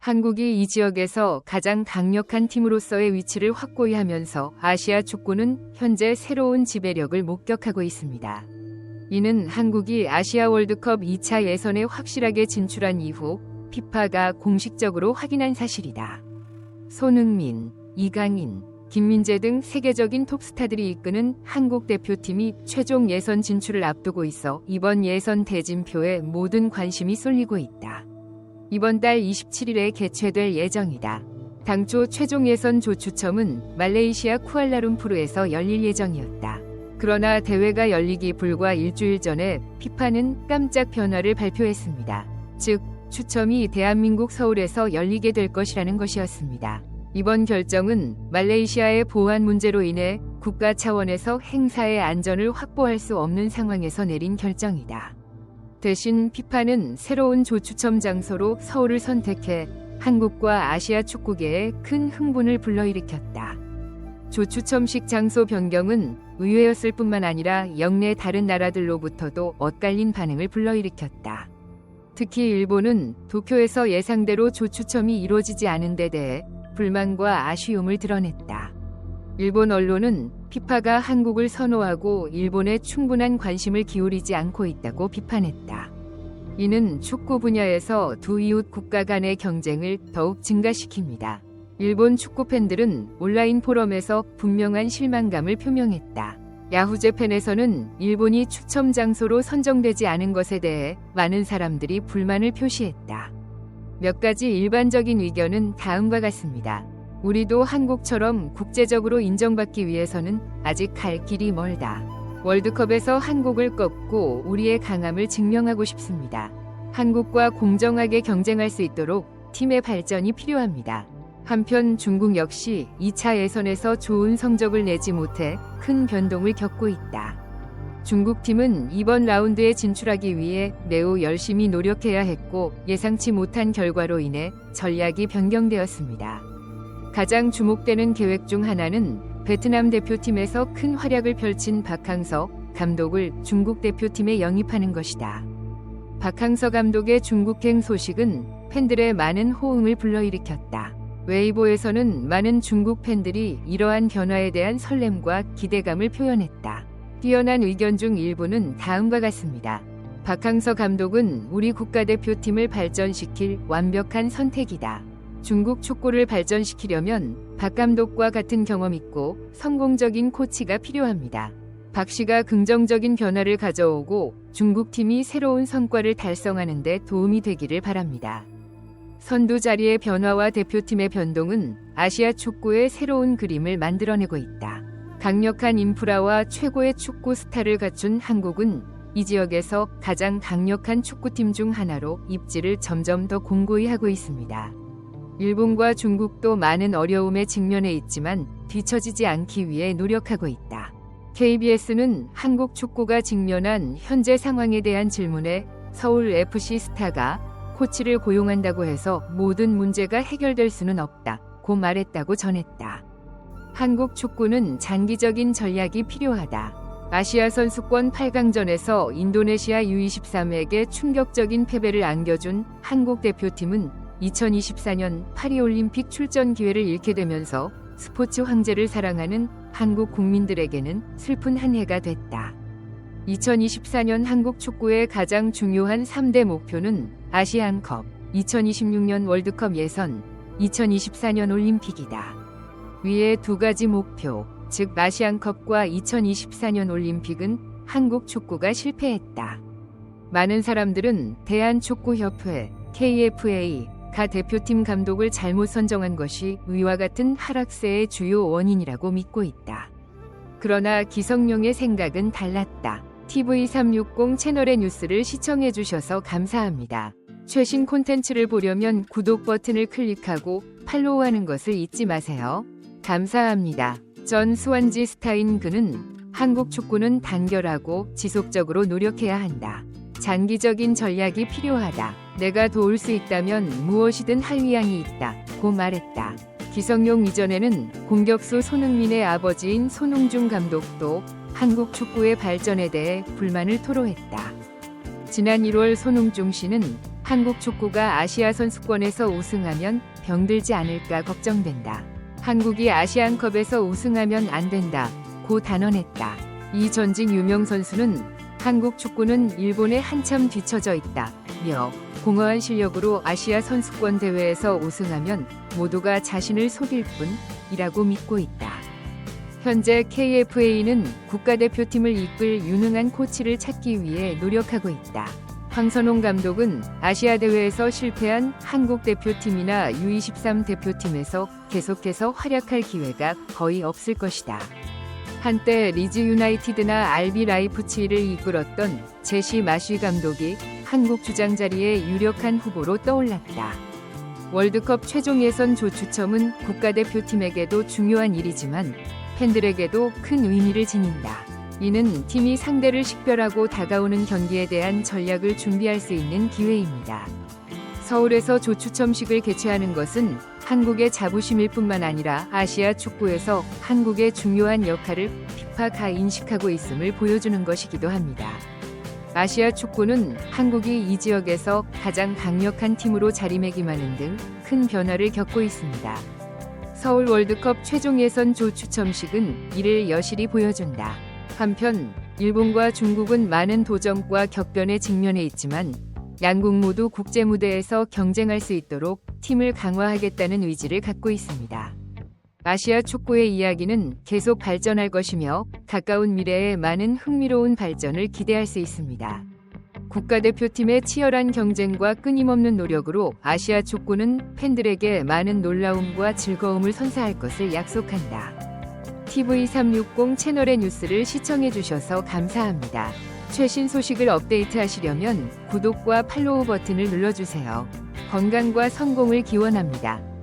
한국이 이 지역에서 가장 강력한 팀으로서의 위치를 확고히 하면서 아시아 축구는 현재 새로운 지배력을 목격하고 있습니다. 이는 한국이 아시아 월드컵 2차 예선에 확실하게 진출한 이후 피파가 공식적으로 확인한 사실이다. 손흥민, 이강인, 김민재 등 세계적인 톱스타들이 이끄는 한국 대표팀이 최종 예선 진출을 앞두고 있어 이번 예선 대진표에 모든 관심이 쏠리고 있다. 이번 달 27일에 개최될 예정이다. 당초 최종 예선 조추첨은 말레이시아 쿠알라룸푸르에서 열릴 예정이었다. 그러나 대회가 열리기 불과 일주일 전에 피파는 깜짝 변화를 발표했습니다. 즉, 추첨이 대한민국 서울에서 열리게 될 것이라는 것이었습니다. 이번 결정은 말레이시아의 보안 문제로 인해 국가 차원에서 행사의 안전을 확보할 수 없는 상황에서 내린 결정이다. 대신 피파는 새로운 조추첨 장소로 서울을 선택해 한국과 아시아 축구계에 큰 흥분을 불러일으켰다. 조추첨식 장소 변경은 의외였을 뿐만 아니라 영내 다른 나라들로부터도 엇갈린 반응을 불러일으켰다. 특히 일본은 도쿄에서 예상대로 조추첨이 이루어지지 않은 데 대해 불만과 아쉬움을 드러냈다. 일본 언론은 피파가 한국을 선호하고 일본에 충분한 관심을 기울이지 않고 있다고 비판했다. 이는 축구 분야에서 두 이웃 국가 간의 경쟁을 더욱 증가시킵니다. 일본 축구 팬들은 온라인 포럼에서 분명한 실망감을 표명했다. 야후재팬에서는 일본이 추첨 장소로 선정되지 않은 것에 대해 많은 사람들이 불만을 표시했다. 몇 가지 일반적인 의견은 다음과 같습니다. 우리도 한국처럼 국제적으로 인정받기 위해서는 아직 갈 길이 멀다. 월드컵에서 한국을 꺾고 우리의 강함을 증명하고 싶습니다. 한국과 공정하게 경쟁할 수 있도록 팀의 발전이 필요합니다. 한편 중국 역시 2차 예선에서 좋은 성적을 내지 못해 큰 변동을 겪고 있다. 중국 팀은 이번 라운드에 진출하기 위해 매우 열심히 노력해야 했고 예상치 못한 결과로 인해 전략이 변경되었습니다. 가장 주목되는 계획 중 하나는 베트남 대표팀에서 큰 활약을 펼친 박항서 감독을 중국 대표팀에 영입하는 것이다. 박항서 감독의 중국행 소식은 팬들의 많은 호응을 불러일으켰다. 웨이보에서는 많은 중국 팬들이 이러한 변화에 대한 설렘과 기대감을 표현했다. 뛰어난 의견 중 일부는 다음과 같습니다. 박항서 감독은 우리 국가대표팀을 발전시킬 완벽한 선택이다. 중국 축구를 발전시키려면 박 감독과 같은 경험 있고 성공적인 코치가 필요합니다. 박 씨가 긍정적인 변화를 가져오고 중국팀이 새로운 성과를 달성하는 데 도움이 되기를 바랍니다. 선두 자리의 변화와 대표팀의 변동은 아시아 축구의 새로운 그림을 만들어내고 있다. 강력한 인프라와 최고의 축구 스타를 갖춘 한국은 이 지역에서 가장 강력한 축구팀 중 하나로 입지를 점점 더 공고히 하고 있습니다. 일본과 중국도 많은 어려움에 직면해 있지만 뒤처지지 않기 위해 노력하고 있다. KBS는 한국 축구가 직면한 현재 상황에 대한 질문에 서울 FC 스타가 코치를 고용한다고 해서 모든 문제가 해결될 수는 없다고 말했다고 전했다. 한국 축구는 장기적인 전략이 필요하다. 아시아 선수권 8강전에서 인도네시아 U23에게 충격적인 패배를 안겨준 한국 대표팀은 2024년 파리올림픽 출전 기회를 잃게 되면서 스포츠 황제를 사랑하는 한국 국민들에게는 슬픈 한 해가 됐다. 2024년 한국 축구의 가장 중요한 3대 목표는 아시안컵, 2026년 월드컵 예선, 2024년 올림픽이다. 위의 두 가지 목표, 즉 아시안컵과 2024년 올림픽은 한국 축구가 실패했다. 많은 사람들은 대한축구협회, KFA, 가 대표팀 감독을 잘못 선정한 것이 위와 같은 하락세의 주요 원인이라고 믿고 있다. 그러나 기성용의 생각은 달랐다. TV360 채널의 뉴스를 시청해주셔서 감사합니다. 최신 콘텐츠를 보려면 구독 버튼을 클릭하고 팔로우하는 것을 잊지 마세요. 감사합니다. 전 스완지 스타인 그는 한국 축구는 단결하고 지속적으로 노력해야 한다. 장기적인 전략이 필요하다. 내가 도울 수 있다면 무엇이든 할 의향이 있다. 고 말했다. 기성용 이전에는 공격수 손흥민의 아버지인 손흥중 감독도 한국 축구의 발전에 대해 불만을 토로했다. 지난 1월 손흥중 씨는 한국 축구가 아시아 선수권에서 우승하면 병들지 않을까 걱정된다. 한국이 아시안컵에서 우승하면 안 된다. 고 단언했다. 이 전직 유명 선수는 한국 축구는 일본에 한참 뒤처져 있다. 며 공허한 실력으로 아시아 선수권 대회에서 우승하면 모두가 자신을 속일 뿐이라고 믿고 있다. 현재 KFA는 국가대표팀을 이끌 유능한 코치를 찾기 위해 노력하고 있다. 황선홍 감독은 아시아 대회에서 실패한 한국 대표팀이나 U23 대표팀에서 계속해서 활약할 기회가 거의 없을 것이다. 한때 리즈 유나이티드나 RB 라이프치히를 이끌었던 제시 마쉬 감독이 한국 주장 자리에 유력한 후보로 떠올랐다. 월드컵 최종 예선 조추첨은 국가대표팀에게도 중요한 일이지만 팬들에게도 큰 의미를 지닌다. 이는 팀이 상대를 식별하고 다가오는 경기에 대한 전략을 준비할 수 있는 기회입니다. 서울에서 조추첨식을 개최하는 것은 한국의 자부심일 뿐만 아니라 아시아 축구에서 한국의 중요한 역할을 피파가 인식하고 있음을 보여주는 것이기도 합니다. 아시아 축구는 한국이 이 지역에서 가장 강력한 팀으로 자리매김하는 등 큰 변화를 겪고 있습니다. 서울 월드컵 최종 예선 조추첨식은 이를 여실히 보여준다. 한편 일본과 중국은 많은 도전과 격변에 직면해 있지만 양국 모두 국제 무대에서 경쟁할 수 있도록 팀을 강화하겠다는 의지를 갖고 있습니다. 아시아 축구의 이야기는 계속 발전할 것이며 가까운 미래에 많은 흥미로운 발전을 기대할 수 있습니다. 국가대표팀의 치열한 경쟁과 끊임없는 노력으로 아시아 축구는 팬들에게 많은 놀라움과 즐거움을 선사할 것을 약속한다. TV360 채널의 뉴스를 시청해주셔서 감사합니다. 최신 소식을 업데이트하시려면 구독과 팔로우 버튼을 눌러주세요. 건강과 성공을 기원합니다.